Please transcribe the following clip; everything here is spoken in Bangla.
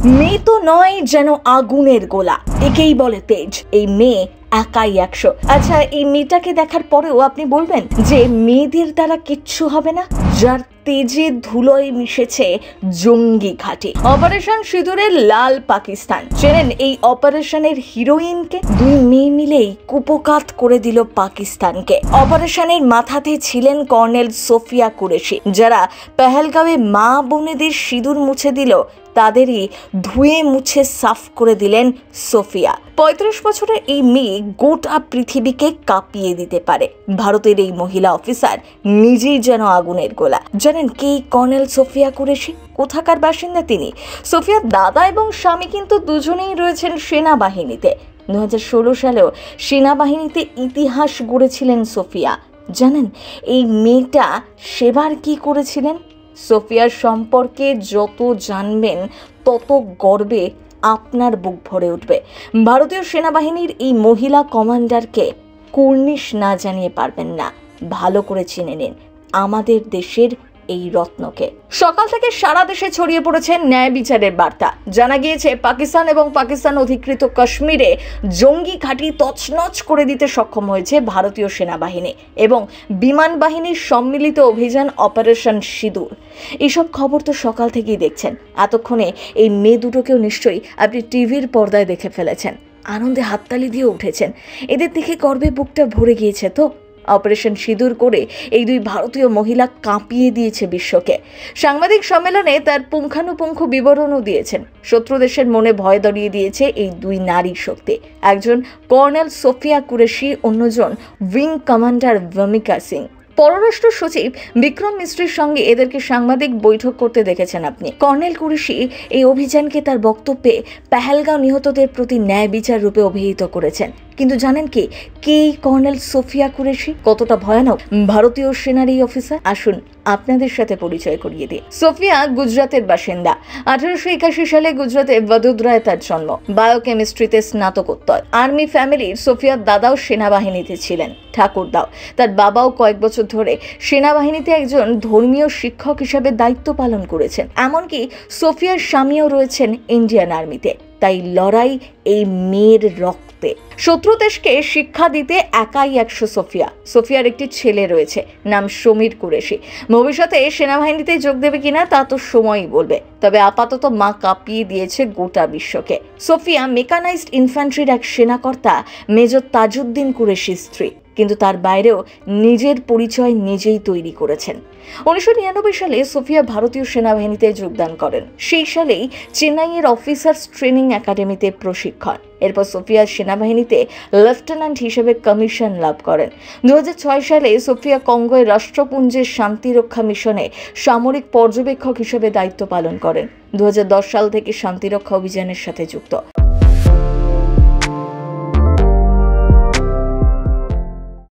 মেয়ে তো নয় যেন আগুনের গোলা, একেই বলে তেজ। এই মেয়ে একাই 100। আচ্ছা, এই মেয়েটাকে দেখার পরেও আপনি বলবেন যে মেয়েদের দ্বারা কিচ্ছু হবে না, যার তেজে ধুলোয় মিশেছে জঙ্গি ঘাঁটি। অপারেশন সিঁদুরের লাল পাকিস্তান চেনেন এই অপারেশনের হিরোইনকে? 2 মেয়ে মিলেই কুপকাত করে দিল পাকিস্তানকে। অপারেশনের মাথাতে ছিলেন কর্নেল সোফিয়া কুরেশি, যারা পেহেলগাঁওয়ে মা বোনেদের সিঁদুর মুছে দিল, তাদেরই ধুয়ে মুছে সাফ করে দিলেন সোফিয়া। 35 বছরের এই মেয়ে গোটা পৃথিবীকে কাঁপিয়ে দিতে পারে। ভারতের এই মহিলা অফিসার নিজেই যেন আগুনের গোলা। জানেন কে কর্নেল সোফিয়া কুরেশি? কোথাকার বাসিন্দা তিনি? সোফিয়ার দাদা এবং স্বামী কিন্তু দুজনেই রয়েছেন সেনাবাহিনীতে। 2016 সালেও সেনাবাহিনীতে ইতিহাস গড়েছিলেন সোফিয়া। জানেন এই মেয়েটা সেবার কি করেছিলেন? সোফিয়ার সম্পর্কে যত জানবেন তত গর্বে আপনার বুক ভরে উঠবে। ভারতীয় সেনাবাহিনীর এই মহিলা কমান্ডারকে কুর্নিশ না জানিয়ে পারবেন না। ভালো করে চিনে নিন আমাদের দেশের এই রত্নকে। সকাল থেকে সারা দেশে ছড়িয়ে পড়েছে ন্যায় বিচারের বার্তা। জানা গিয়েছে পাকিস্তান এবং পাকিস্তান অধিকৃত কাশ্মীরে জঙ্গি ঘাঁটি তছনছ করে দিতে সক্ষম হয়েছে ভারতীয় সেনাবাহিনী এবং বিমান বাহিনীর সম্মিলিত অভিযান অপারেশন সিঁদুর। এসব খবর তো সকাল থেকেই দেখছেন। এতক্ষণে এই মেয়ে দুটোকেও নিশ্চয়ই আপনি টিভির পর্দায় দেখে ফেলেছেন, আনন্দে হাততালি দিয়ে উঠেছেন। এদের দেখে গর্বে বুকটা ভরে গিয়েছে তো। অপারেশন সিঁদুর করে এই 2 ভারতীয় মহিলা কাঁপিয়ে দিয়েছে বিশ্বকে। সাংবাদিক সম্মেলনে তার পুঙ্খানুপুঙ্খ বিবরণও দিয়েছেন। শত্রু দেশের মনে ভয় ধরিয়ে দিয়েছে এই 2 নারী শক্তি। একজন কর্নেল সোফিয়া কুরেশি, অন্যজন উইং কমান্ডার ভূমিকা সিং। পররাষ্ট্র সচিব বিক্রম মিশ্রির সঙ্গে এদেরকে সাংবাদিক বৈঠক করতে দেখেছেন আপনি। কর্নেল কুরেশি এই অভিযানকে তার বক্তব্যে পেহেলগাঁও নিহতদের প্রতি ন্যায় বিচার রূপে অভিহিত করেছেন। কিন্তু জানেন কি কে কর্নেল সোফিয়া কুরেশি? কতটা ভয়ানক ভারতীয় সেনার এই অফিসার? আসুন আপনাদের সাথে পরিচয় করিয়ে দিই। সোফিয়া গুজরাতের বাসিন্দা। 1881 সালে গুজরাতে বদোদরায় তার জন্ম। বায়োকেমিস্ট্রিতে স্নাতকোত্তর। আর্মি ফ্যামিলির। সোফিয়ার দাদাও সেনাবাহিনীতে ছিলেন, ঠাকুরদাও। তার বাবাও কয়েক বছর ধরে সেনাবাহিনীতে একজন ধর্মীয় শিক্ষক হিসেবে দায়িত্ব পালন করেছেন। এমনকি সোফিয়ার স্বামীও রয়েছেন ইন্ডিয়ান আর্মিতে। তাই লড়াই এই মেয়ের রক্তে। শত্রু দেশকে শিক্ষা দিতে একাই 100 সোফিয়া। সোফিয়ার একটি ছেলে রয়েছে, নাম সমীর কুরেশি। ভবিষ্যতে সেনাবাহিনীতে যোগ দেবে কিনা তা তো সময়ই বলবে। তবে আপাতত মা কাঁপিয়ে দিয়েছে গোটা বিশ্বকে। সোফিয়া মেকানাইজড ইনফ্যান্ট্রির এক সেনাকর্তা মেজর তাজউদ্দিন কুরেশির স্ত্রী, কিন্তু তার বাইরেও নিজের পরিচয় নিজেই তৈরি করেছেন। 1999 সালে সোফিয়া ভারতীয় সেনাবাহিনীতে যোগদান করেন। সেই সালেই চেন্নাইয়ের অফিসার্স ট্রেনিং একাডেমিতে প্রশিক্ষণ। এরপর সোফিয়া সেনাবাহিনীতে লেফটেন্যান্ট হিসেবে কমিশন লাভ করেন। 2006 সালে সোফিয়া কঙ্গোয় রাষ্ট্রপুঞ্জের শান্তিরক্ষা মিশনে সামরিক পর্যবেক্ষক হিসেবে দায়িত্ব পালন করেন। 2010 সাল থেকে শান্তিরক্ষা অভিযানের সাথে যুক্ত।